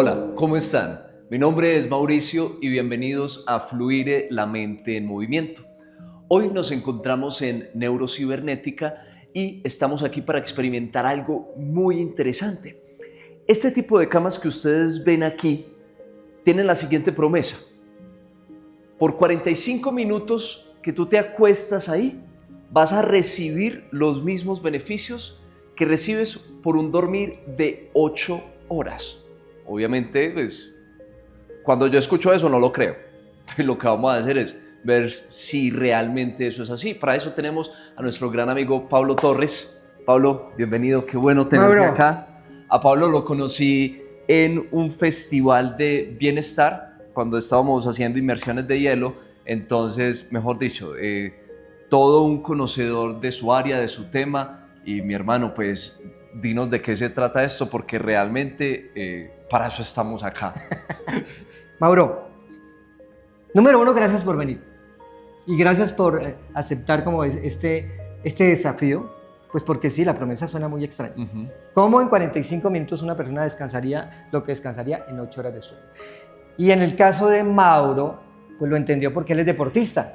Hola, ¿cómo están? Mi nombre es Mauricio y bienvenidos a Fluire la mente en movimiento. Hoy nos encontramos en Neurocibernética y estamos aquí para experimentar algo muy interesante. Este tipo de camas que ustedes ven aquí tienen la siguiente promesa. Por 45 minutos que tú te acuestas ahí, vas a recibir los mismos beneficios que recibes por un dormir de 8 horas. Obviamente, pues, cuando yo escucho eso no lo creo. Entonces, lo que vamos a hacer es ver si realmente eso es así. Para eso tenemos a nuestro gran amigo Pablo Torres. Pablo, bienvenido, qué bueno tenerte acá. A Pablo lo conocí en un festival de bienestar cuando estábamos haciendo inmersiones de hielo. Entonces, mejor dicho, todo un conocedor de su área, de su tema. Y mi hermano, pues, dinos de qué se trata esto, porque realmente para eso estamos acá. Mauro, número uno, gracias por venir. Y gracias por aceptar como este desafío, pues porque sí, la promesa suena muy extraña. ¿Cómo en 45 minutos una persona descansaría lo que descansaría en 8 horas de sueño? Y en el caso de Mauro, pues lo entendió porque él es deportista.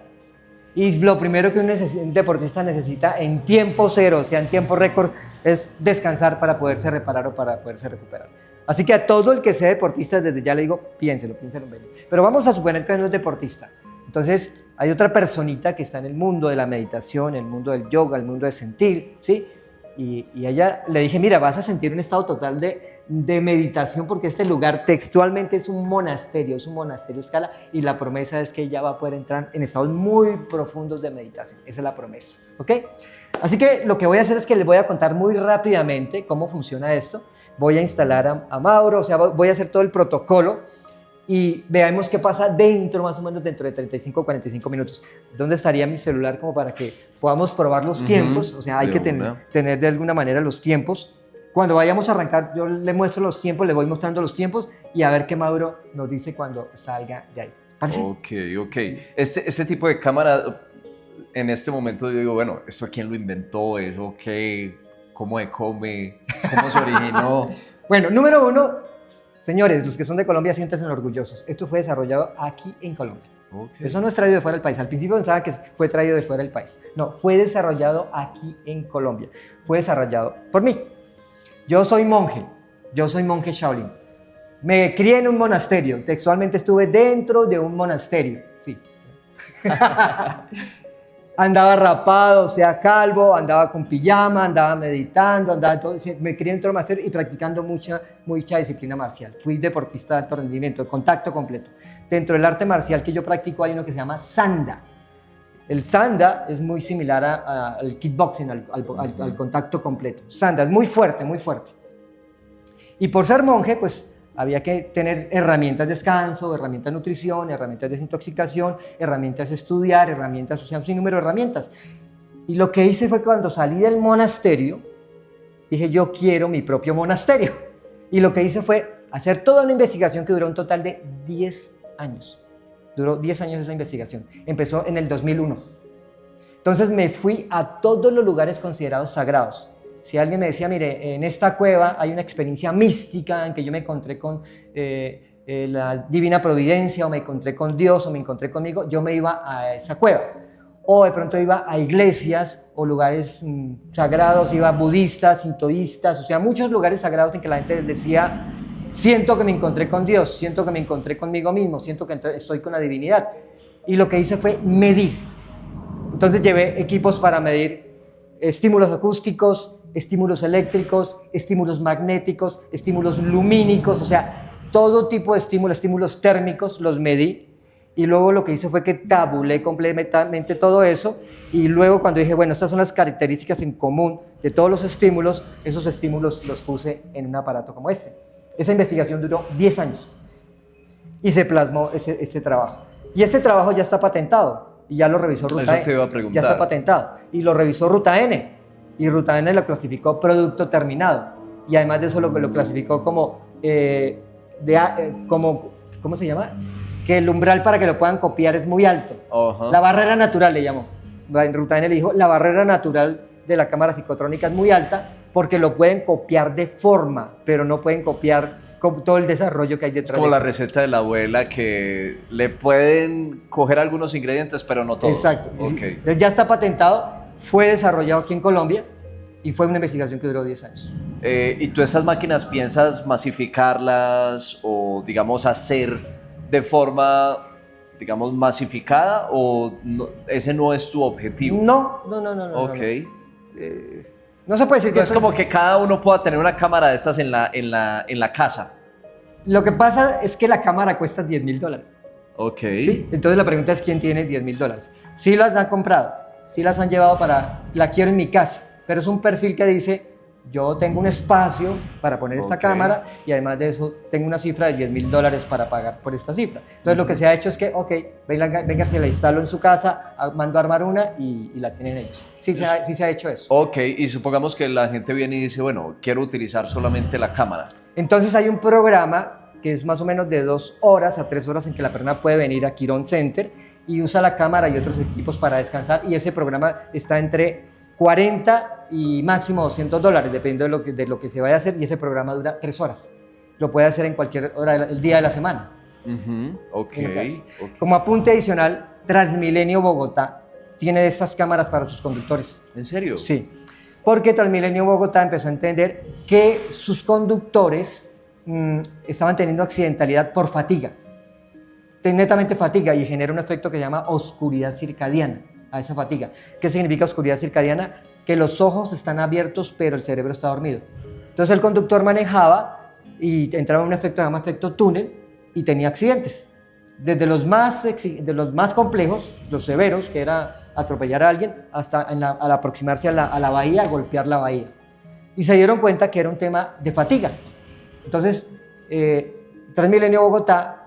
Y lo primero que un deportista necesita en tiempo cero, o sea, en tiempo récord, es descansar para poderse reparar o para poderse recuperar. Así que a todo el que sea deportista, desde ya le digo, piénselo en ello. Pero vamos a suponer que no es deportista. Entonces, hay otra personita que está en el mundo de la meditación, el mundo del yoga, el mundo de sentir, ¿sí? Y a ella le dije, mira, vas a sentir un estado total de meditación porque este lugar textualmente es un monasterio escala, y la promesa es que ella va a poder entrar en estados muy profundos de meditación. Esa es la promesa, ¿ok? Así que lo que voy a hacer es que les voy a contar muy rápidamente cómo funciona esto. Voy a instalar a Mauro, o sea, voy a hacer todo el protocolo y veamos qué pasa dentro, más o menos dentro de 35 o 45 minutos. ¿Dónde estaría mi celular como para que podamos probar los tiempos? O sea, hay que tener de alguna manera los tiempos. Cuando vayamos a arrancar, yo le muestro los tiempos, le voy mostrando los tiempos y a ver qué Mauro nos dice cuando salga de ahí. ¿Parece? Ok. Este tipo de cámara, en este momento yo digo, bueno, ¿esto quién lo inventó? ¿Eso qué? ¿Cómo se come? ¿Cómo se originó? Bueno, número uno, señores, los que son de Colombia, siéntanse orgullosos. Esto fue desarrollado aquí en Colombia. Eso no es traído de fuera del país. Al principio pensaba que fue traído de fuera del país. No, fue desarrollado aquí en Colombia. Fue desarrollado por mí. Yo soy monje Shaolin. Me crié en un monasterio. Textualmente estuve dentro de un monasterio. Sí. Andaba rapado, o sea, calvo, andaba con pijama, andaba meditando, andaba todo. Me crié dentro del monasterio y practicando mucha disciplina marcial. Fui deportista de alto rendimiento, de contacto completo. Dentro del arte marcial que yo practico hay uno que se llama Sanda. El Sanda es muy similar al kickboxing, al contacto completo. Sanda es muy fuerte, muy fuerte. Y por ser monje, pues había que tener herramientas de descanso, herramientas de nutrición, herramientas de desintoxicación, herramientas de estudiar, herramientas, o sea, un sinnúmero de herramientas. Y lo que hice fue cuando salí del monasterio, dije, yo quiero mi propio monasterio. Y lo que hice fue hacer toda una investigación que duró un total de 10 años. Duró 10 años esa investigación. Empezó en el 2001. Entonces me fui a todos los lugares considerados sagrados. Si alguien me decía, mire, en esta cueva hay una experiencia mística en que yo me encontré con la divina providencia, o me encontré con Dios, o me encontré conmigo, yo me iba a esa cueva. O de pronto iba a iglesias o lugares sagrados, iba a budistas, sintoístas, o sea, muchos lugares sagrados en que la gente decía, siento que me encontré con Dios, siento que me encontré conmigo mismo, siento que estoy con la divinidad. Y lo que hice fue medir. Entonces llevé equipos para medir estímulos acústicos, estímulos eléctricos, estímulos magnéticos, estímulos lumínicos, o sea, todo tipo de estímulos térmicos los medí, y luego lo que hice fue que tabulé completamente todo eso, y luego cuando dije, bueno, estas son las características en común de todos los estímulos, esos estímulos los puse en un aparato como este. Esa investigación duró 10 años y se plasmó este trabajo. Y este trabajo ya está patentado y ya lo revisó Ruta N. Eso te iba a preguntar. Ya está patentado y lo revisó Ruta N. Y Ruta N lo clasificó producto terminado. Y además de eso lo clasificó como, ¿cómo se llama? Que el umbral para que lo puedan copiar es muy alto. La barrera natural le llamó. Ruta N le dijo, la barrera natural de la cámara psicotrónica es muy alta porque lo pueden copiar de forma, pero no pueden copiar con todo el desarrollo que hay detrás. Como de la eso. receta de la abuela que le pueden coger algunos ingredientes, pero no todos. Exacto. Okay. Entonces ya está patentado, fue desarrollado aquí en Colombia y fue una investigación que duró 10 años. ¿Y tú estas máquinas piensas masificarlas o, digamos, hacer de forma, digamos, masificada o no, ese no es tu objetivo? No. Ok. No se puede decir que No es como que cada uno pueda tener una cámara de estas en la casa. Lo que pasa es que la cámara cuesta $10,000. Ok. ¿Sí? Entonces la pregunta es ¿quién tiene $10,000? Sí las han comprado, sí las han llevado la quiero en mi casa, pero es un perfil que dice yo tengo un espacio para poner esta cámara y además de eso tengo una cifra de $10,000 para pagar por esta cifra. Entonces lo que se ha hecho es que, ok, venga, se la instalo en su casa, mando a armar una y la tienen ellos. Sí se ha hecho eso. Ok, y supongamos que la gente viene y dice, bueno, quiero utilizar solamente la cámara. Entonces hay un programa que es más o menos de 2 horas a 3 horas en que la persona puede venir a Quirón Center y usa la cámara y otros equipos para descansar y ese programa está entre 40 y máximo $200, dependiendo de lo que se vaya a hacer y ese programa dura 3 horas. Lo puede hacer en cualquier hora del día de la semana. Okay. Como apunte adicional, Transmilenio Bogotá tiene de estas cámaras para sus conductores. ¿En serio? Sí, porque Transmilenio Bogotá empezó a entender que sus conductores estaban teniendo accidentalidad por fatiga, netamente fatiga, y genera un efecto que se llama oscuridad circadiana a esa fatiga. ¿Qué significa oscuridad circadiana? Que los ojos están abiertos pero el cerebro está dormido. Entonces el conductor manejaba y entraba en un efecto que se llama efecto túnel y tenía accidentes. Desde los más complejos, los severos, que era atropellar a alguien, hasta al aproximarse a la bahía, golpear la bahía. Y se dieron cuenta que era un tema de fatiga. Entonces, Transmilenio Bogotá,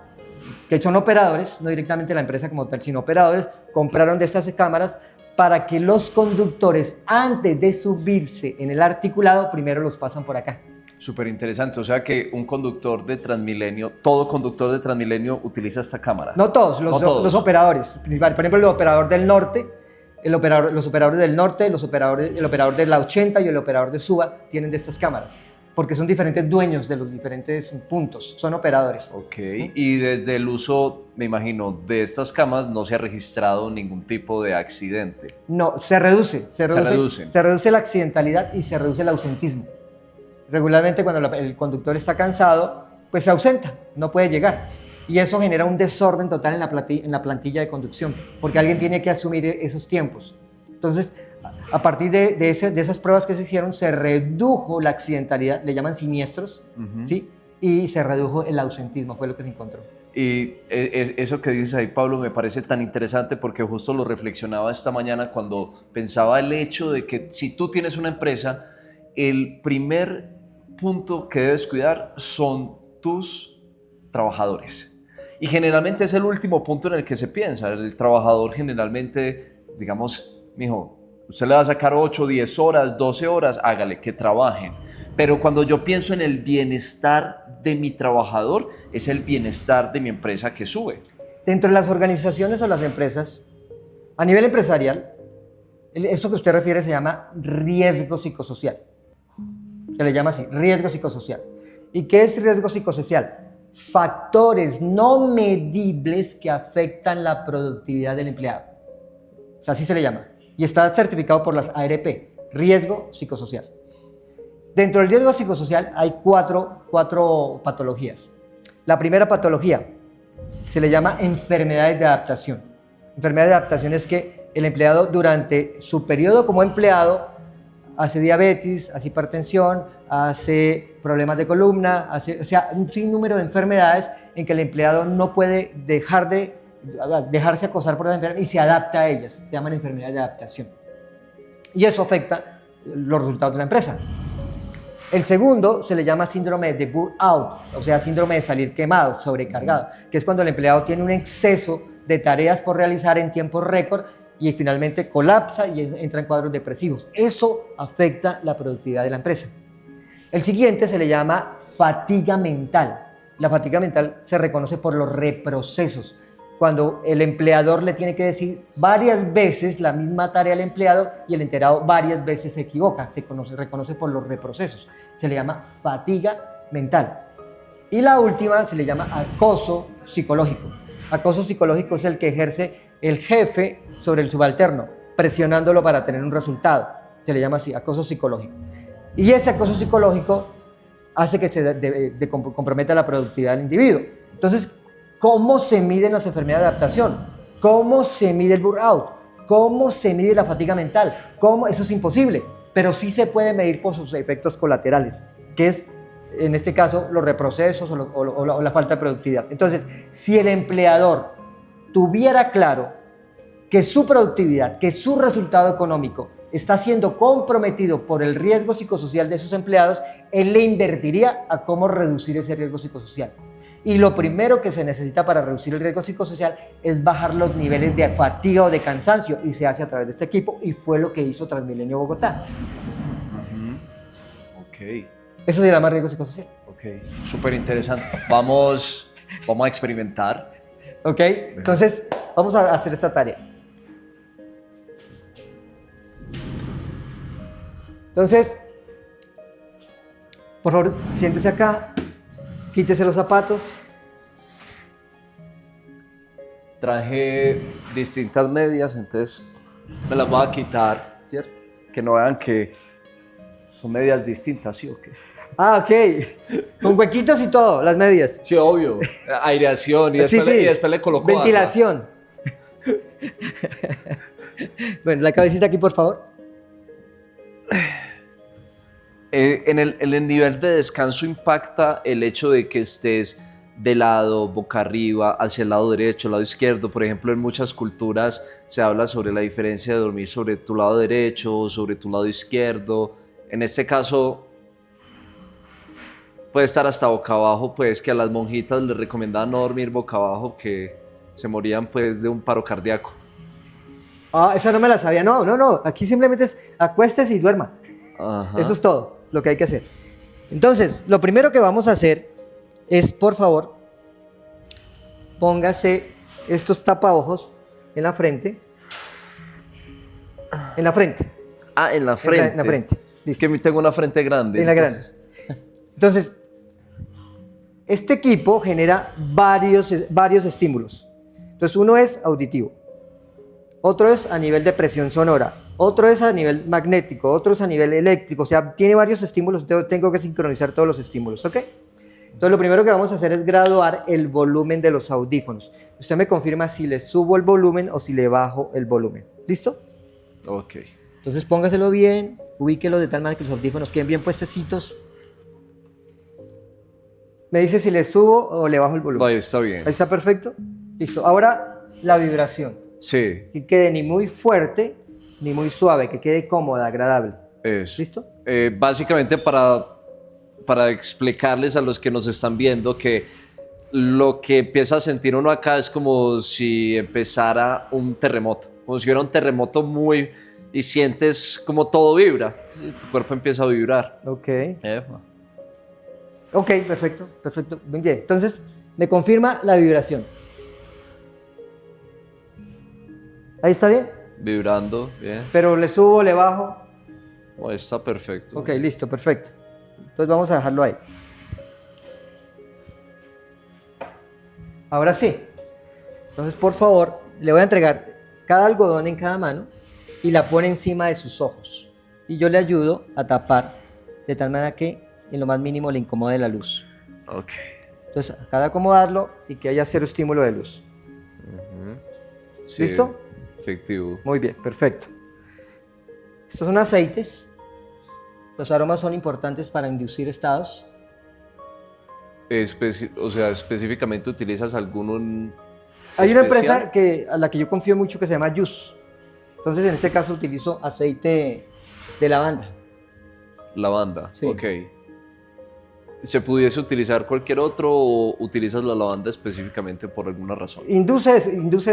que son operadores, no directamente la empresa como tal, sino operadores, compraron de estas cámaras para que los conductores, antes de subirse en el articulado, primero los pasan por acá. Súper interesante, o sea que un conductor de Transmilenio, todo conductor de Transmilenio utiliza esta cámara. No todos, los operadores principales. Por ejemplo, el operador del norte, los operadores del norte, el operador de la 80 y el operador de Suba tienen de estas cámaras, porque son diferentes dueños de los diferentes puntos, son operadores. Ok, y desde el uso, me imagino, de estas cámaras no se ha registrado ningún tipo de accidente. No, se reduce la accidentalidad y se reduce el ausentismo. Regularmente cuando el conductor está cansado, pues se ausenta, no puede llegar. Y eso genera un desorden total en la plantilla de conducción, porque alguien tiene que asumir esos tiempos. Entonces, a partir de esas pruebas que se hicieron, se redujo la accidentalidad, le llaman siniestros, ¿sí? Y se redujo el ausentismo, fue lo que se encontró. Y eso que dices ahí, Pablo, me parece tan interesante porque justo lo reflexionaba esta mañana cuando pensaba el hecho de que si tú tienes una empresa, el primer punto que debes cuidar son tus trabajadores. Y generalmente es el último punto en el que se piensa. El trabajador generalmente, digamos, mijo, usted le va a sacar 8, 10 horas, 12 horas, hágale, que trabajen. Pero cuando yo pienso en el bienestar de mi trabajador, es el bienestar de mi empresa que sube. Dentro de las organizaciones o las empresas, a nivel empresarial, eso que usted refiere se llama riesgo psicosocial. Se le llama así, riesgo psicosocial. ¿Y qué es riesgo psicosocial? Factores no medibles que afectan la productividad del empleado. O sea, así se le llama. Y está certificado por las ARP, riesgo psicosocial. Dentro del riesgo psicosocial hay cuatro patologías. La primera patología se le llama enfermedades de adaptación. Enfermedades de adaptación es que el empleado durante su periodo como empleado hace diabetes, hace hipertensión, hace problemas de columna, o sea, un sinnúmero de enfermedades en que el empleado no puede dejarse acosar por las enfermedades y se adapta a ellas. Se llaman enfermedades de adaptación. Y eso afecta los resultados de la empresa. El segundo se le llama síndrome de burnout, o sea, síndrome de salir quemado, sobrecargado, que es cuando el empleado tiene un exceso de tareas por realizar en tiempo récord y finalmente colapsa y entra en cuadros depresivos. Eso afecta la productividad de la empresa. El siguiente se le llama fatiga mental. La fatiga mental se reconoce por los reprocesos, cuando el empleador le tiene que decir varias veces la misma tarea al empleado y el empleado varias veces se equivoca, reconoce por los reprocesos. Se le llama fatiga mental. Y la última se le llama acoso psicológico. Acoso psicológico es el que ejerce el jefe sobre el subalterno, presionándolo para tener un resultado. Se le llama así, acoso psicológico. Y ese acoso psicológico hace que se comprometa la productividad del individuo. Entonces, ¿cómo se miden las enfermedades de adaptación? ¿Cómo se mide el burnout? ¿Cómo se mide la fatiga mental? ¿Cómo? Eso es imposible, pero sí se puede medir por sus efectos colaterales, que es, en este caso, los reprocesos o la falta de productividad. Entonces, si el empleador tuviera claro que su productividad, que su resultado económico está siendo comprometido por el riesgo psicosocial de sus empleados, él le invertiría a cómo reducir ese riesgo psicosocial. Y lo primero que se necesita para reducir el riesgo psicosocial es bajar los niveles de fatiga o de cansancio, y se hace a través de este equipo, y fue lo que hizo Transmilenio Bogotá. Ok. Eso se llama riesgo psicosocial. Ok, súper interesante. Vamos a experimentar. Ok, entonces vamos a hacer esta tarea. Entonces, por favor, siéntese acá, quítese los zapatos. Traje distintas medias, entonces me las voy a quitar, ¿cierto? Que no vean que son medias distintas, ¿sí o qué? Ah, ok. Con huequitos y todo, las medias. Sí, obvio. Aireación y después, Sí, sí. y después le coloco ventilación. Bueno, la cabecita aquí, por favor. En el nivel de descanso impacta el hecho de que estés de lado, boca arriba, hacia el lado derecho, lado izquierdo. Por ejemplo, en muchas culturas se habla sobre la diferencia de dormir sobre tu lado derecho o sobre tu lado izquierdo. En este caso, puede estar hasta boca abajo, pues que a las monjitas les recomendaban no dormir boca abajo, que se morían pues de un paro cardíaco. Ah, esa no me la sabía. No. Aquí simplemente es acuéstese y duerma. Ajá. Eso es todo lo que hay que hacer. Entonces, lo primero que vamos a hacer es, por favor, póngase estos tapaojos en la frente. En la frente. Ah, en la frente. En la frente. Es que tengo una frente grande. En la grande. Entonces, este equipo genera varios estímulos. Entonces, uno es auditivo, otro es a nivel de presión sonora, otro es a nivel magnético, otro es a nivel eléctrico. O sea, tiene varios estímulos, entonces tengo que sincronizar todos los estímulos, ¿ok? Entonces, lo primero que vamos a hacer es graduar el volumen de los audífonos. Usted me confirma si le subo el volumen o si le bajo el volumen. ¿Listo? Ok. Entonces, póngaselo bien, ubíquelo de tal manera que los audífonos queden bien puestecitos. Me dice si le subo o le bajo el volumen. Ahí está bien. Ahí está perfecto. Listo. Ahora la vibración. Sí. Que quede ni muy fuerte ni muy suave, que quede cómoda, agradable. Eso. ¿Listo? Básicamente para explicarles a los que nos están viendo que lo que empieza a sentir uno acá es como si empezara un terremoto. Como si hubiera un terremoto y sientes como todo vibra. ¿Sí? Tu cuerpo empieza a vibrar. Ok. Epa. Ok, perfecto. Muy bien. Entonces, me confirma la vibración. ¿Ahí está bien? Vibrando, bien. Pero le subo, le bajo. Oh, está perfecto. Ok, listo, perfecto. Entonces vamos a dejarlo ahí. Ahora sí. Entonces, por favor, le voy a entregar cada algodón en cada mano y la pone encima de sus ojos. Y yo le ayudo a tapar de tal manera que en lo más mínimo le incomode la luz. Ok. Entonces, acá de acomodarlo y que haya cero estímulo de luz. Sí, ¿Listo? efectivo. Muy bien, perfecto. Estos son aceites. Los aromas son importantes para inducir estados. O sea, específicamente utilizas alguno Hay una especial? empresa a la que yo confío mucho que se llama Yus. Entonces, en este caso utilizo aceite de lavanda. Lavanda, Sí. ok. ¿Se pudiese utilizar cualquier otro o utilizas la lavanda específicamente por alguna razón? Induce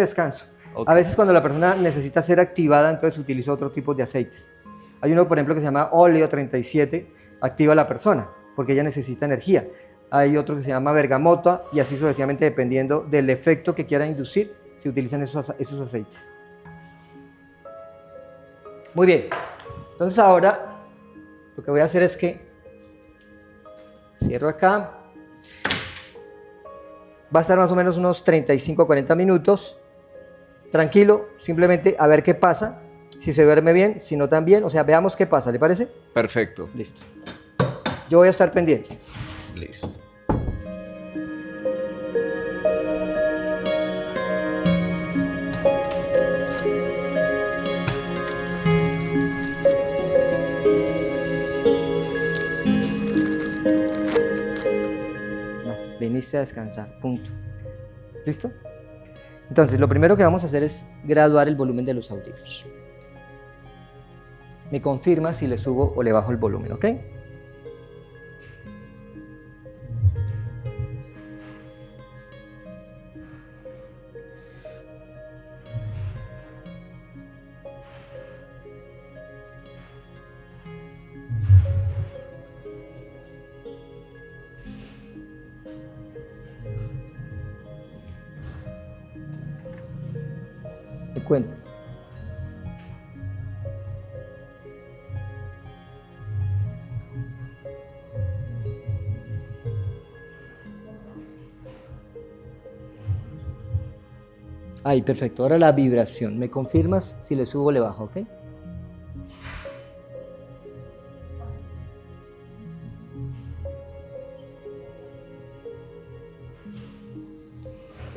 descanso. Ok. A veces cuando la persona necesita ser activada, entonces utiliza otro tipo de aceites. Hay uno, por ejemplo, que se llama óleo 37, activa a la persona, porque ella necesita energía. Hay otro que se llama bergamota y así sucesivamente, dependiendo del efecto que quiera inducir, se utilizan esos aceites. Muy bien. Entonces ahora lo que voy a hacer es que cierro acá Va a estar más o menos unos 35 o 40 minutos. Tranquilo, simplemente a ver qué pasa. Si se duerme bien, si no también. O sea, veamos qué pasa, ¿le parece? Perfecto. Listo. Yo voy a estar pendiente. Listo. No, viniste a descansar, punto. ¿Listo? Entonces, lo primero que vamos a hacer es graduar el volumen de los audífonos. Me confirma si le subo o le bajo el volumen, ¿ok? Te cuento. Ahí, perfecto. Ahora la vibración. ¿Me confirmas si le subo o le bajo, ok?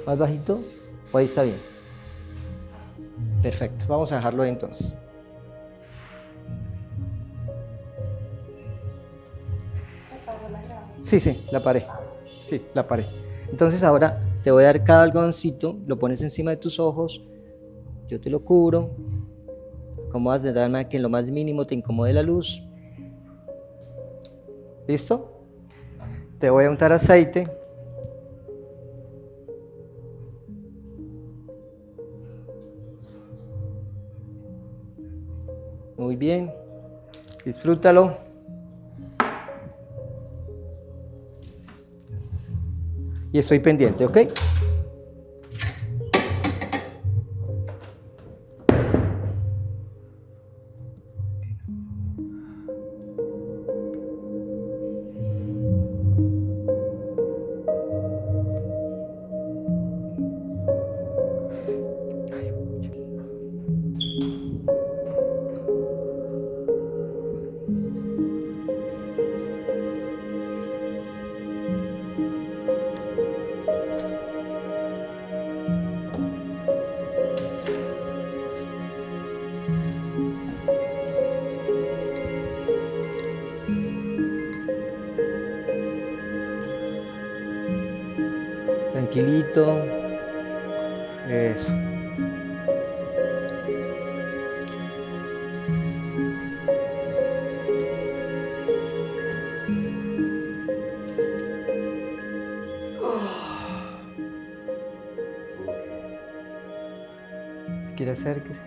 ¿Más bajito? ¿O ahí está bien? Perfecto. Vamos a dejarlo ahí entonces. Sí, la paré. Sí, la paré. Entonces ahora te voy a dar cada algodoncito, lo pones encima de tus ojos, yo te lo cubro, acomodas de tal manera que en lo más mínimo te incomode la luz. ¿Listo? Te voy a untar aceite. Muy bien. Disfrútalo. Y estoy pendiente, ¿ok? Tranquilito. Eso. Si quiere acérquese.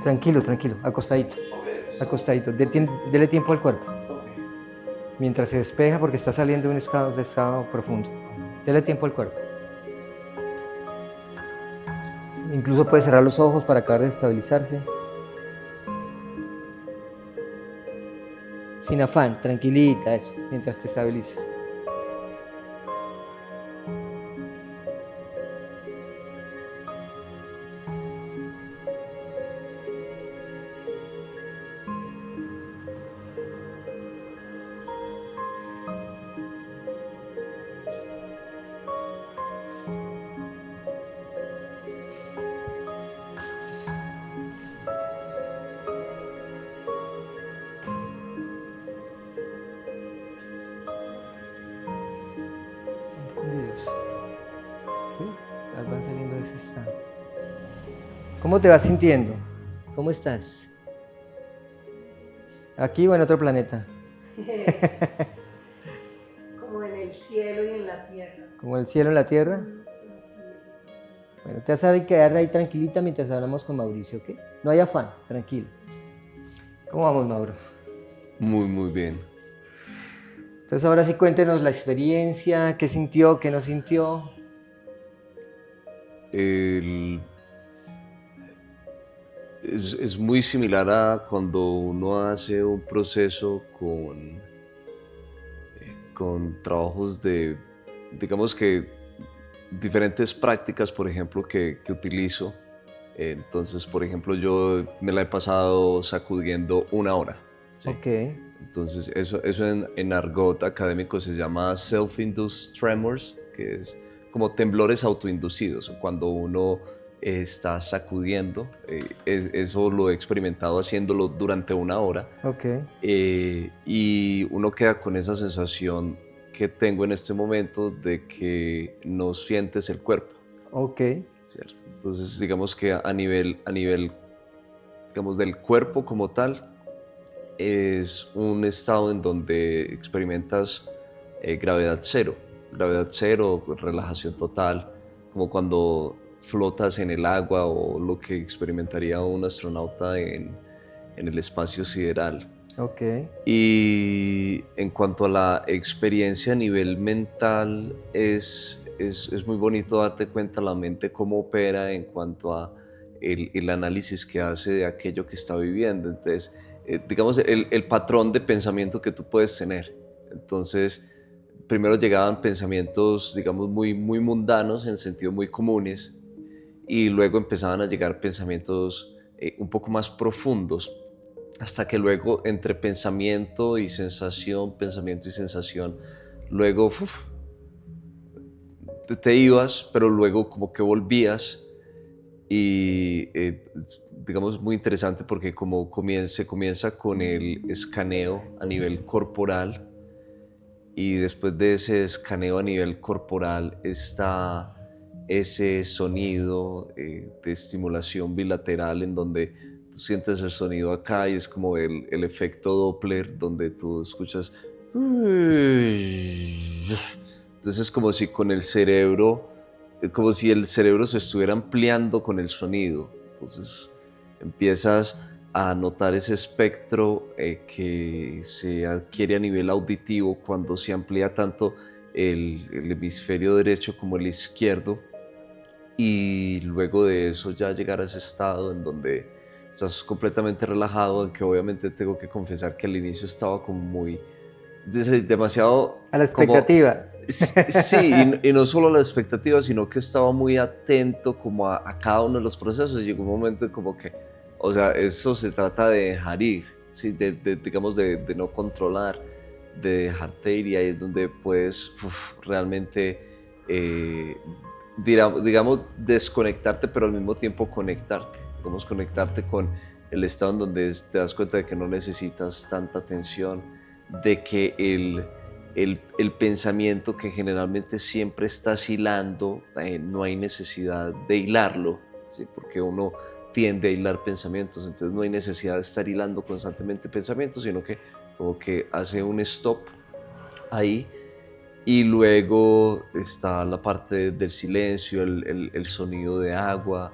Tranquilo, tranquilo, acostadito. Acostadito, dele tiempo al cuerpo. Mientras se despeja porque está saliendo de un estado profundo. Dele tiempo al cuerpo. Incluso puede cerrar los ojos para acabar de estabilizarse. Sin afán, tranquilita, eso, mientras te estabilizas. ¿Sí? Van saliendo de ese estado. ¿Cómo te vas sintiendo? ¿Cómo estás? ¿Aquí o en otro planeta? Como en el cielo y en la tierra. ¿Como el cielo en la tierra? Sí. Bueno, te sabes quedar ahí tranquilita mientras hablamos con Mauricio, ¿ok? No hay afán, tranquilo. ¿Cómo vamos, Mauro? Muy, muy bien. Entonces ahora sí cuéntenos la experiencia, qué sintió, qué no sintió. es muy similar a cuando uno hace un proceso con trabajos de, digamos que, diferentes prácticas, por ejemplo, que utilizo. Entonces, por ejemplo, yo me la he pasado sacudiendo 1 hora. ¿Sí? Ok, Entonces, eso en argot académico se llama self-induced tremors, que es como temblores autoinducidos, cuando uno está sacudiendo. Eso lo he experimentado haciéndolo durante 1 hora. ok, Y uno queda con esa sensación que tengo en este momento de que no sientes el cuerpo, ok, ¿cierto? Entonces, digamos que a nivel, digamos, del cuerpo como tal, es un estado en donde experimentas gravedad cero, relajación total, como cuando flotas en el agua o lo que experimentaría un astronauta en el espacio sideral. ok. Y en cuanto a la experiencia a nivel mental, es muy bonito darte cuenta la mente cómo opera en cuanto a el análisis que hace de aquello que está viviendo. Entonces, digamos, el patrón de pensamiento que tú puedes tener. Entonces, primero llegaban pensamientos, digamos, muy, muy mundanos, en sentido muy comunes, y luego empezaban a llegar pensamientos un poco más profundos, hasta que luego entre pensamiento y sensación, luego te ibas, pero luego como que volvías y digamos muy interesante porque como se comienza con el escaneo a nivel corporal y después de ese escaneo a nivel corporal está ese sonido de estimulación bilateral en donde tú sientes el sonido acá y es como el efecto Doppler donde tú escuchas. Entonces es como si con el cerebro, como si el cerebro se estuviera ampliando con el sonido. Entonces empiezas a notar ese espectro que se adquiere a nivel auditivo cuando se amplía tanto el hemisferio derecho como el izquierdo, y luego de eso ya llegar a ese estado en donde estás completamente relajado, aunque obviamente tengo que confesar que al inicio estaba como muy demasiado A la como expectativa. sí, y no solo la expectativa, sino que estaba muy atento como a cada uno de los procesos. Llegó un momento como que, o sea, eso se trata de dejar ir, ¿sí? Digamos, de no controlar, de dejarte ir, y ahí es donde puedes realmente, digamos, desconectarte, pero al mismo tiempo conectarte. Digamos, conectarte con el estado en donde te das cuenta de que no necesitas tanta atención, de que el pensamiento que generalmente siempre estás hilando, no hay necesidad de hilarlo, ¿sí? Porque uno tiende a hilar pensamientos, entonces no hay necesidad de estar hilando constantemente pensamientos, sino que como que hace un stop ahí, y luego está la parte del silencio, el sonido de agua,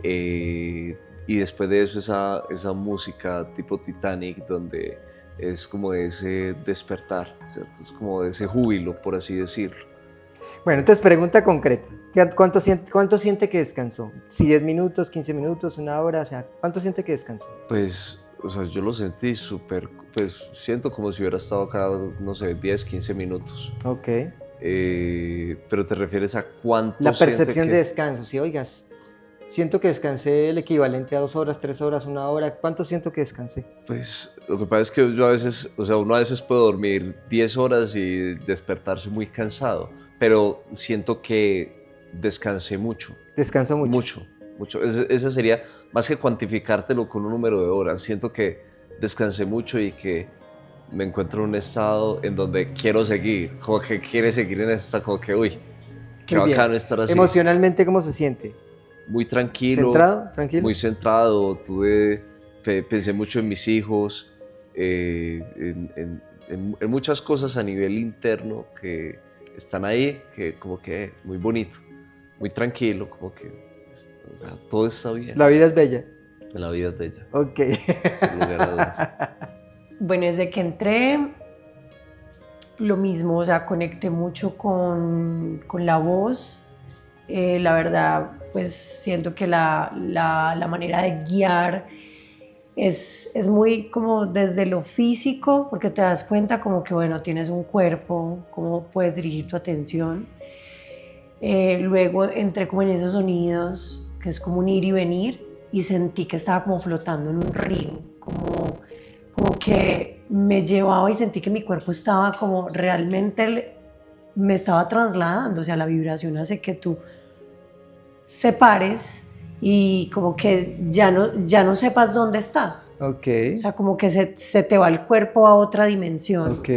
y después de eso esa música tipo Titanic donde es como ese despertar, ¿cierto? Es como ese júbilo, por así decirlo. Bueno, entonces pregunta concreta. ¿Cuánto siente que descansó? Si 10 minutos, 15 minutos, 1 hora, o sea, ¿cuánto siente que descansó? Pues, o sea, yo lo sentí súper, pues siento como si hubiera estado acá, no sé, 10, 15 minutos. Ok. Pero te refieres a cuánto La siente percepción que... de descanso, si oigas, siento que descansé el equivalente a 2 horas, 3 horas, 1 hora. ¿Cuánto siento que descansé? Pues lo que pasa es que yo a veces, o sea, uno a veces puede dormir 10 horas y despertarse muy cansado, pero siento que descansé mucho, Descanso mucho. mucho, mucho. Ese sería, más que cuantificártelo con un número de horas, siento que descansé mucho y que me encuentro en un estado en donde quiero seguir, como que quiere seguir en esta, como que, uy, qué Muy bien. bacano estar así. Emocionalmente, ¿cómo se siente? Muy tranquilo, ¿Centrado? ¿Tranquilo? muy centrado. Pensé mucho en mis hijos, en muchas cosas a nivel interno que están ahí, que como que muy bonito, muy tranquilo, como que, o sea, todo está bien. La vida es bella. La vida es bella, Ok. sin lugar a dudas. Bueno, desde que entré, lo mismo, o sea, conecté mucho con la voz, La verdad, pues siento que la manera de guiar es muy como desde lo físico, porque te das cuenta como que, bueno, tienes un cuerpo, cómo puedes dirigir tu atención. Luego entré como en esos sonidos, que es como un ir y venir, y sentí que estaba como flotando en un río, como que me llevaba y sentí que mi cuerpo estaba como realmente me estaba trasladando, o sea, la vibración hace que tú separes y como que ya no sepas dónde estás. Ok. O sea, como que se te va el cuerpo a otra dimensión. Ok.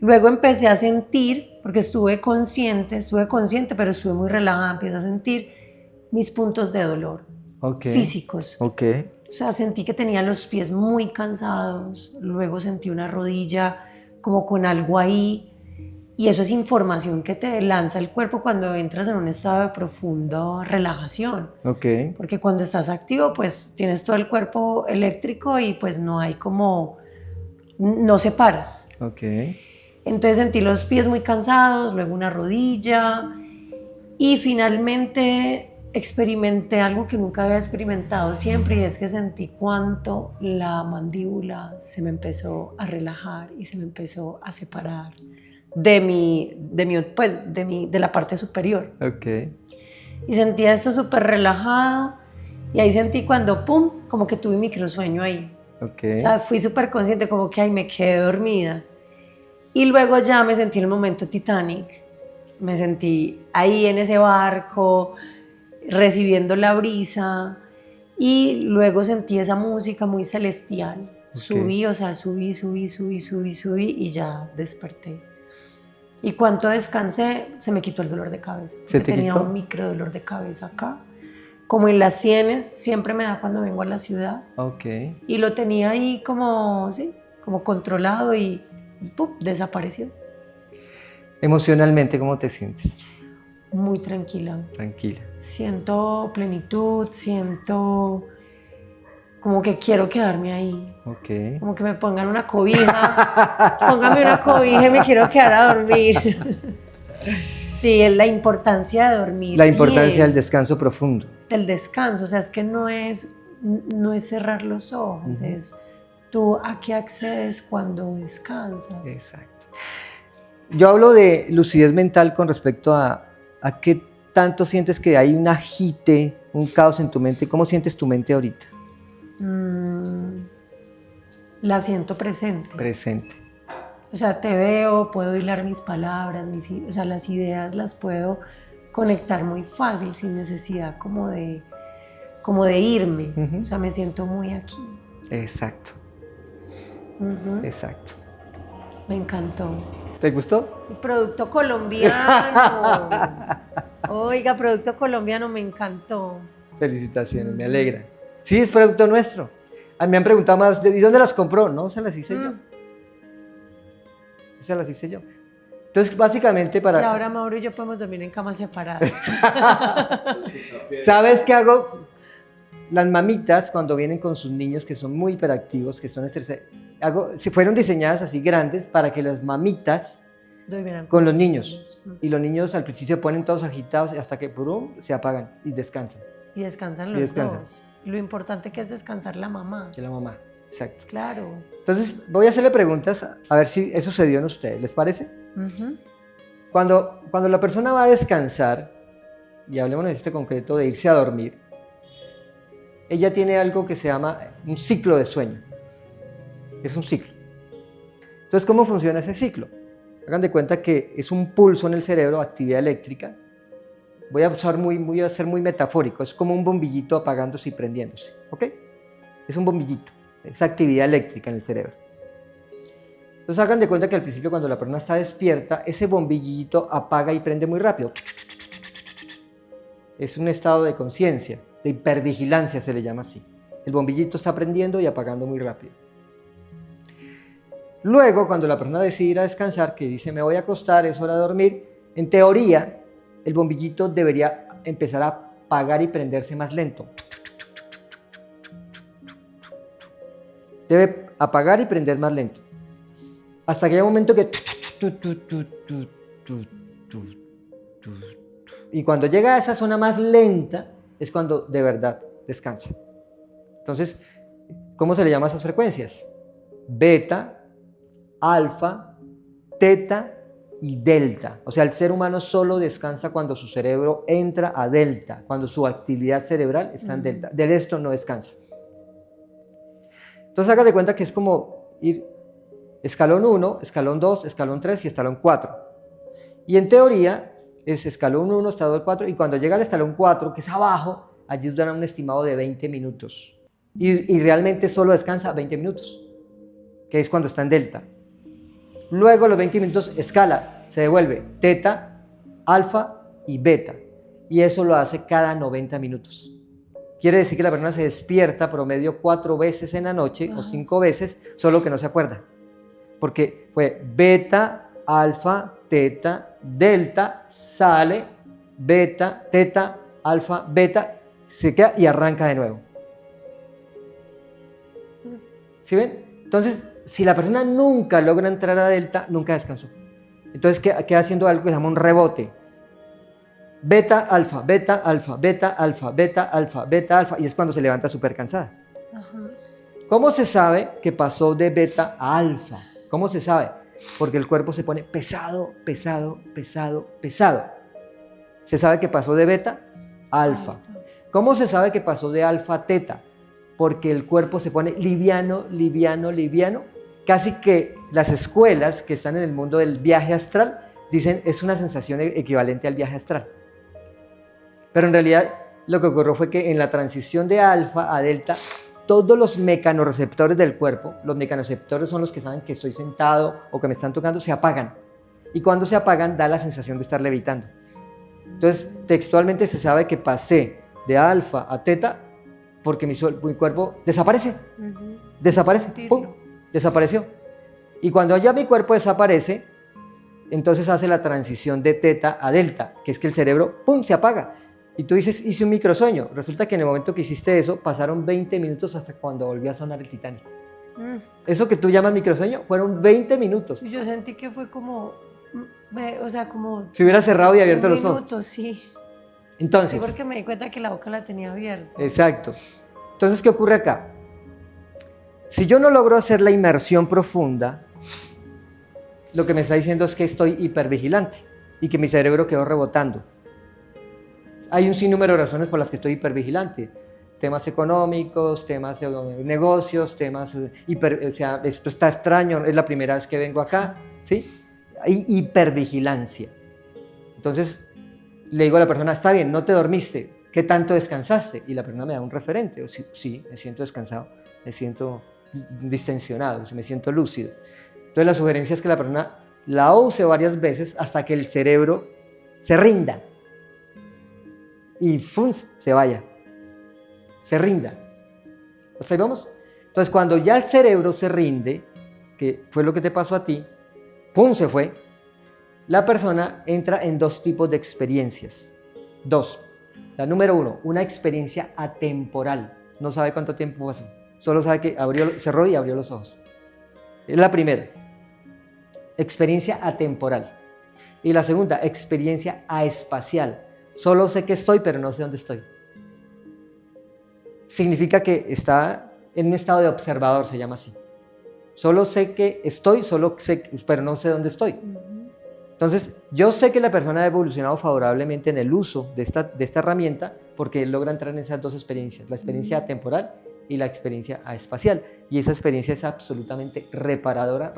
Luego empecé a sentir, porque estuve consciente, pero estuve muy relajada, empecé a sentir mis puntos de dolor físicos. Ok. O sea, sentí que tenía los pies muy cansados, luego sentí una rodilla como con algo ahí, y eso es información que te lanza el cuerpo cuando entras en un estado de profunda relajación. Ok. Porque cuando estás activo, pues tienes todo el cuerpo eléctrico y pues no hay como, no separas. Ok. Entonces sentí los pies muy cansados, luego una rodilla y finalmente experimenté algo que nunca había experimentado siempre, y es que sentí cuánto la mandíbula se me empezó a relajar y se me empezó a separar de la parte superior. Ok. Y sentía esto súper relajado, y ahí sentí cuando pum, como que tuve un microsueño ahí. Ok. O sea, fui súper consciente, como que ahí me quedé dormida. Y luego ya me sentí en el momento Titanic. Me sentí ahí en ese barco, recibiendo la brisa, y luego sentí esa música muy celestial. Subí, o sea, subí y ya desperté. Y cuando descansé, se me quitó el dolor de cabeza. ¿Se te tenía quitó? un micro dolor de cabeza acá, como en las sienes, siempre me da cuando vengo a la ciudad. Ok. Y lo tenía ahí como, sí, como controlado y ¡pum!, desapareció. Emocionalmente, ¿cómo te sientes? Muy tranquila. Tranquila. Siento plenitud, siento como que quiero quedarme ahí. Ok. Como que me pongan una cobija. Póngame una cobija y me quiero quedar a dormir. Sí, es la importancia de dormir. La importancia bien, del descanso profundo. del descanso. O sea, es que no es cerrar los ojos, Ujú. es tú a qué accedes cuando descansas. Exacto. Yo hablo de lucidez mental con respecto a qué tanto sientes que hay un agite, un caos en tu mente. ¿Cómo sientes tu mente ahorita? La siento presente. Presente. O sea, te veo, puedo hilar mis palabras, o sea, las ideas las puedo conectar muy fácil, sin necesidad como de irme. Ujú. O sea, me siento muy aquí. Exacto. Ujú. Exacto. Me encantó. ¿Te gustó? Y producto colombiano. Oiga, producto colombiano, me encantó. Felicitaciones, me alegra. Sí, es producto nuestro. A mí me han preguntado más, ¿y dónde las compró? No, se las hice yo. Se las hice yo. Entonces, básicamente para... Y ahora Mauro y yo podemos dormir en camas separadas. ¿Sabes qué hago? Las mamitas, cuando vienen con sus niños que son muy hiperactivos, que son estresados, si fueron diseñadas así grandes para que las mamitas Dormirán con sus los niños. Y los niños al principio se ponen todos agitados hasta que ¡prum!, se apagan y descansan. Y descansan Y los descansan. dos. Lo importante que es descansar la mamá. De la mamá, exacto. Claro. Entonces, voy a hacerle preguntas a ver si eso se dio en ustedes, ¿les parece? Ujú. Cuando la persona va a descansar, y hablemos en este concreto de irse a dormir, ella tiene algo que se llama un ciclo de sueño. Es un ciclo. Entonces, ¿cómo funciona ese ciclo? Hagan de cuenta que es un pulso en el cerebro, actividad eléctrica. Voy a ser muy metafórico. Es como un bombillito apagándose y prendiéndose. ¿Ok? Es un bombillito. Es actividad eléctrica en el cerebro. Entonces, hagan de cuenta que al principio, cuando la persona está despierta, ese bombillito apaga y prende muy rápido. Es un estado de conciencia, de hipervigilancia se le llama así. El bombillito está prendiendo y apagando muy rápido. Luego, cuando la persona decide ir a descansar, que dice me voy a acostar, es hora de dormir, en teoría, el bombillito debería empezar a apagar y prenderse más lento. Debe apagar y prender más lento. Hasta que haya un momento que... Y cuando llega a esa zona más lenta es cuando de verdad descansa. Entonces, ¿cómo se le llama a esas frecuencias? Beta, alfa, teta y delta. O sea, el ser humano solo descansa cuando su cerebro entra a delta, cuando su actividad cerebral está en delta. Del resto no descansa. Entonces, hágase cuenta que es como ir escalón 1, escalón 2, escalón 3 y escalón 4. Y en teoría es escalón 1, escalón 4, y cuando llega al escalón 4, que es abajo, allí dan un estimado de 20 minutos. Y realmente solo descansa 20 minutos, que es cuando está en delta. Luego los 20 minutos escala, se devuelve teta, alfa y beta. Y eso lo hace cada 90 minutos. Quiere decir que la persona se despierta promedio 4 veces en la noche o 5 veces, solo que no se acuerda. Porque fue beta, alfa, teta, delta, sale, beta, teta, alfa, beta, se queda y arranca de nuevo. ¿Sí ven? Entonces, si la persona nunca logra entrar a delta, nunca descansó. Entonces queda haciendo algo que se llama un rebote. Beta, alfa, beta, alfa, beta, alfa, beta, alfa, beta, alfa, y es cuando se levanta súper cansada. Ajá. ¿Cómo se sabe que pasó de beta a alfa? ¿Cómo se sabe? Porque el cuerpo se pone pesado, pesado, pesado, pesado. Se sabe que pasó de beta a alfa. ¿Cómo se sabe que pasó de alfa a teta? Porque el cuerpo se pone liviano, liviano, liviano. Casi que las escuelas que están en el mundo del viaje astral dicen es una sensación equivalente al viaje astral. Pero en realidad lo que ocurrió fue que en la transición de alfa a delta, todos los mecanorreceptores del cuerpo, los mecanorreceptores son los que saben que estoy sentado o que me están tocando, se apagan. Y cuando se apagan da la sensación de estar levitando. Entonces, textualmente se sabe que pasé de alfa a teta porque mi cuerpo desaparece. Desaparece. ¡Pum! Desapareció. Y cuando ya mi cuerpo desaparece, entonces hace la transición de teta a delta, que es que el cerebro, ¡pum!, se apaga. Y tú dices, hice un microsueño. Resulta que en el momento que hiciste eso, pasaron 20 minutos hasta cuando volvió a sonar el Titanic. Eso que tú llamas microsueño, fueron 20 minutos. Yo sentí que fue como, o sea, como... Si hubiera cerrado y abierto los ojos. Minutos, sí. Entonces... Sí, porque me di cuenta que la boca la tenía abierta. Exacto. Entonces, ¿qué ocurre acá? Si yo no logro hacer la inmersión profunda, lo que me está diciendo es que estoy hipervigilante y que mi cerebro quedó rebotando. Hay un sinnúmero de razones por las que estoy hipervigilante. Temas económicos, temas de negocios, temas... o sea, esto está extraño, es la primera vez que vengo acá, ¿sí? Hay hipervigilancia. Entonces, le digo a la persona, está bien, no te dormiste, ¿qué tanto descansaste? Y la persona me da un referente. O sí, me siento descansado, me siento distensionado, me siento lúcido. Entonces, la sugerencia es que la persona la use varias veces hasta que el cerebro se rinda. Y ¡fum!, se vaya, se rinda. ¿Hasta ahí vamos? Entonces, cuando ya el cerebro se rinde, que fue lo que te pasó a ti, ¡pum!, se fue, la persona entra en 2 tipos de experiencias. 2. La número 1, una experiencia atemporal. No sabe cuánto tiempo pasó, solo sabe que cerró y abrió los ojos. Es la primera, experiencia atemporal. Y la segunda, experiencia aespacial. Solo sé que estoy, pero no sé dónde estoy. Significa que está en un estado de observador, se llama así. Solo sé que estoy, pero no sé dónde estoy. Entonces, yo sé que la persona ha evolucionado favorablemente en el uso de esta herramienta porque logra entrar en esas 2 experiencias, la experiencia atemporal y la experiencia aespacial. Y esa experiencia es absolutamente reparadora.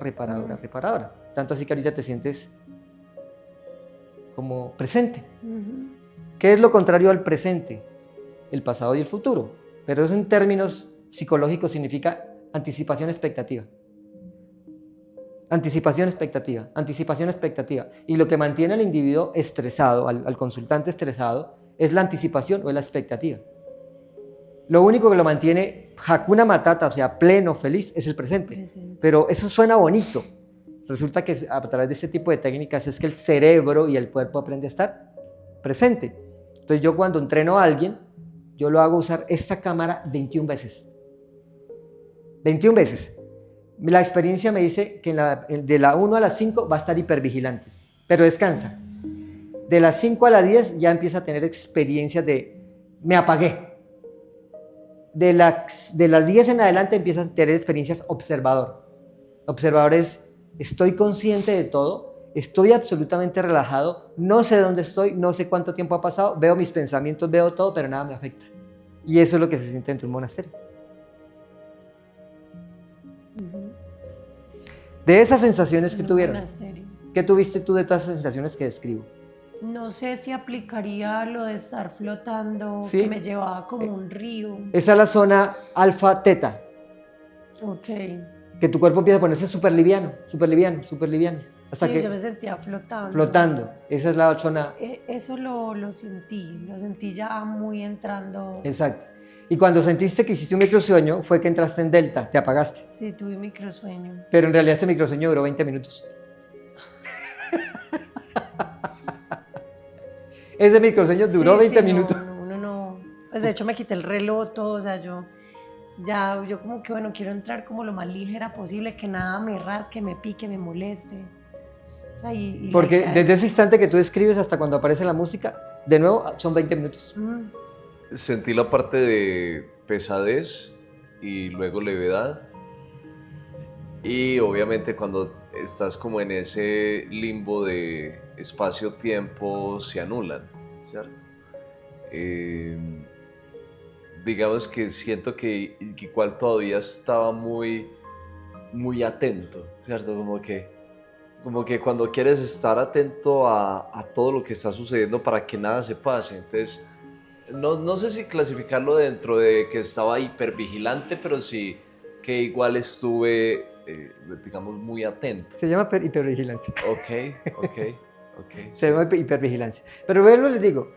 Tanto así que ahorita te sientes como presente. ¿Qué es lo contrario al presente? El pasado y el futuro. Pero eso en términos psicológicos significa anticipación expectativa. Anticipación expectativa, anticipación expectativa. Y lo que mantiene al individuo estresado, al consultante estresado, es la anticipación o es la expectativa. Lo único que lo mantiene Hakuna Matata, o sea, pleno, feliz, es el presente. Pero eso suena bonito. Resulta que a través de este tipo de técnicas es que el cerebro y el cuerpo aprende a estar presente. Entonces yo cuando entreno a alguien, yo lo hago usar esta cámara 21 veces. 21 veces. La experiencia me dice que de la 1 a la 5 va a estar hipervigilante, pero descansa. De las 5 a las 10 ya empieza a tener experiencias de me apagué. De las 10 en adelante empieza a tener experiencias observador. Observador es, estoy consciente de todo, estoy absolutamente relajado, no sé dónde estoy, no sé cuánto tiempo ha pasado, veo mis pensamientos, veo todo, pero nada me afecta. Y eso es lo que se siente dentro de un monasterio. De esas sensaciones que tuvieron, Monasterio. ¿qué tuviste tú de todas esas sensaciones que describo? No sé si aplicaría lo de estar flotando, Sí. que me llevaba como un río. Esa es la zona alfa-teta, Ok. que tu cuerpo empieza a ponerse súper liviano, súper liviano, súper liviano. Hasta Sí, que yo me sentía flotando. flotando, esa es la zona, Eso lo sentí ya muy entrando. exacto. Y cuando sentiste que hiciste un microsueño, fue que entraste en delta, te apagaste. Sí, tuve microsueño. Pero en realidad ese microsueño duró 20 minutos. Ese microsueño duró Sí, 20 sí, minutos. No, uno no. Pues de hecho me quité el reloj, todo, o sea, yo como que bueno, quiero entrar como lo más ligera posible, que nada me rasque, me pique, me moleste. O sea, y la Porque idea desde es- ese instante que tú escribes hasta cuando aparece la música, de nuevo son 20 minutos. Sentí la parte de pesadez y luego levedad. Y obviamente cuando estás como en ese limbo de espacio-tiempo se anulan, ¿cierto? Eh, digamos que siento que igual todavía estaba muy, muy atento, ¿cierto? Como que cuando quieres estar atento a todo lo que está sucediendo para que nada se pase, entonces no sé si clasificarlo dentro de que estaba hipervigilante, pero sí que igual estuve, digamos, muy atento. Se llama hipervigilancia. Ok. Se llama hipervigilancia. Pero luego les digo,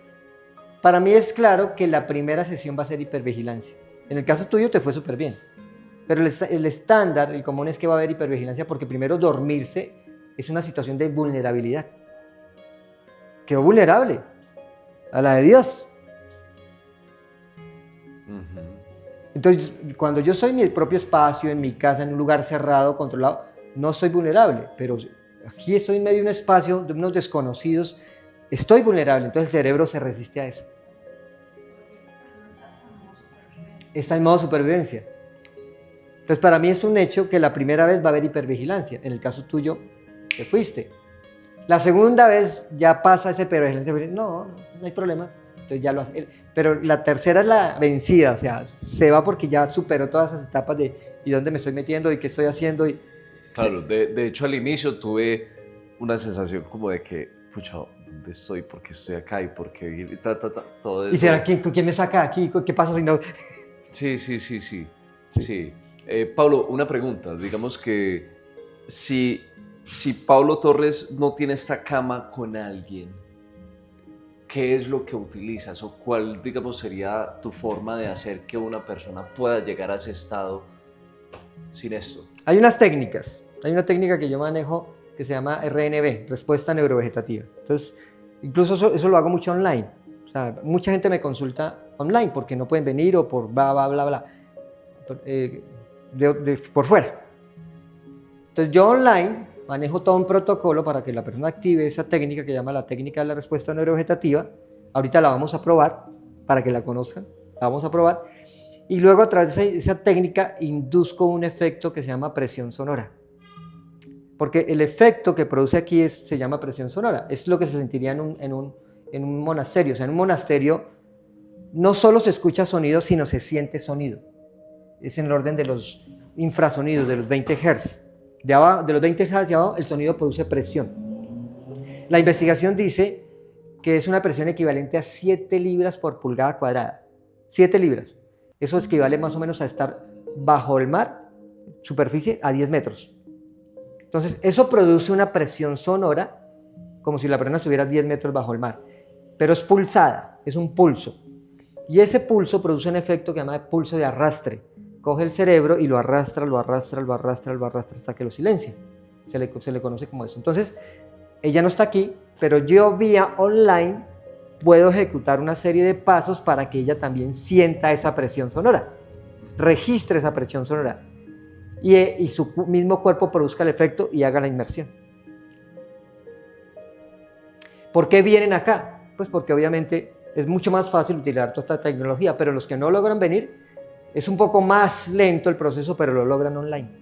para mí es claro que la primera sesión va a ser hipervigilancia. En el caso tuyo te fue súper bien. Pero el estándar, el común es que va a haber hipervigilancia porque primero dormirse es una situación de vulnerabilidad. Quedó vulnerable a la de Dios. Ujú. Entonces, cuando yo soy en mi propio espacio, en mi casa, en un lugar cerrado, controlado, no soy vulnerable, pero aquí estoy en medio de un espacio de unos desconocidos, estoy vulnerable, entonces el cerebro se resiste a eso. Está en modo supervivencia. Entonces, para mí es un hecho que la primera vez va a haber hipervigilancia. En el caso tuyo, te fuiste. La segunda vez ya pasa esa hipervigilancia. No hay problema. Entonces ya lo hace. Pero la tercera es la vencida, o sea, se va porque ya superó todas esas etapas de ¿y dónde me estoy metiendo? ¿Y qué estoy haciendo? Claro, de hecho al inicio tuve una sensación como de que, pucha, ¿dónde estoy? ¿Por qué estoy acá? ¿Y por qué vivir? Todo eso. ¿Y será con quién me saca aquí? ¿Qué pasa si no? Sí. Pablo, una pregunta. Digamos que si Pablo Torres no tiene esta cama con alguien, ¿qué es lo que utilizas o cuál, digamos, sería tu forma de hacer que una persona pueda llegar a ese estado sin esto? Hay unas técnicas. Hay una técnica que yo manejo que se llama RNV, respuesta neurovegetativa. Entonces, incluso eso lo hago mucho online. O sea, mucha gente me consulta online porque no pueden venir o por bla, por fuera. Entonces, yo online manejo todo un protocolo para que la persona active esa técnica que llama la técnica de la respuesta neurovegetativa. Ahorita la vamos a probar para que la conozcan. La vamos a probar. Y luego a través de esa técnica induzco un efecto que se llama presión sonora. Porque el efecto que produce aquí se llama presión sonora. Es lo que se sentiría en un monasterio. O sea, en un monasterio no solo se escucha sonido, sino se siente sonido. Es en el orden de los infrasonidos, de los 20 Hz. De los 20 Hz hacia abajo, el sonido produce presión. La investigación dice que es una presión equivalente a 7 libras por pulgada cuadrada. 7 libras. Eso equivale más o menos a estar bajo el mar, superficie, a 10 metros. Entonces, eso produce una presión sonora, como si la persona estuviera a 10 metros bajo el mar. Pero es pulsada, es un pulso. Y ese pulso produce un efecto que se llama pulso de arrastre. Coge el cerebro y lo arrastra hasta que lo silencia. Se le conoce como eso. Entonces, ella no está aquí, pero yo vía online puedo ejecutar una serie de pasos para que ella también sienta esa presión sonora, registre esa presión sonora y su mismo cuerpo produzca el efecto y haga la inmersión. ¿Por qué vienen acá? Pues porque obviamente es mucho más fácil utilizar toda esta tecnología, pero los que no logran venir, es un poco más lento el proceso, pero lo logran online.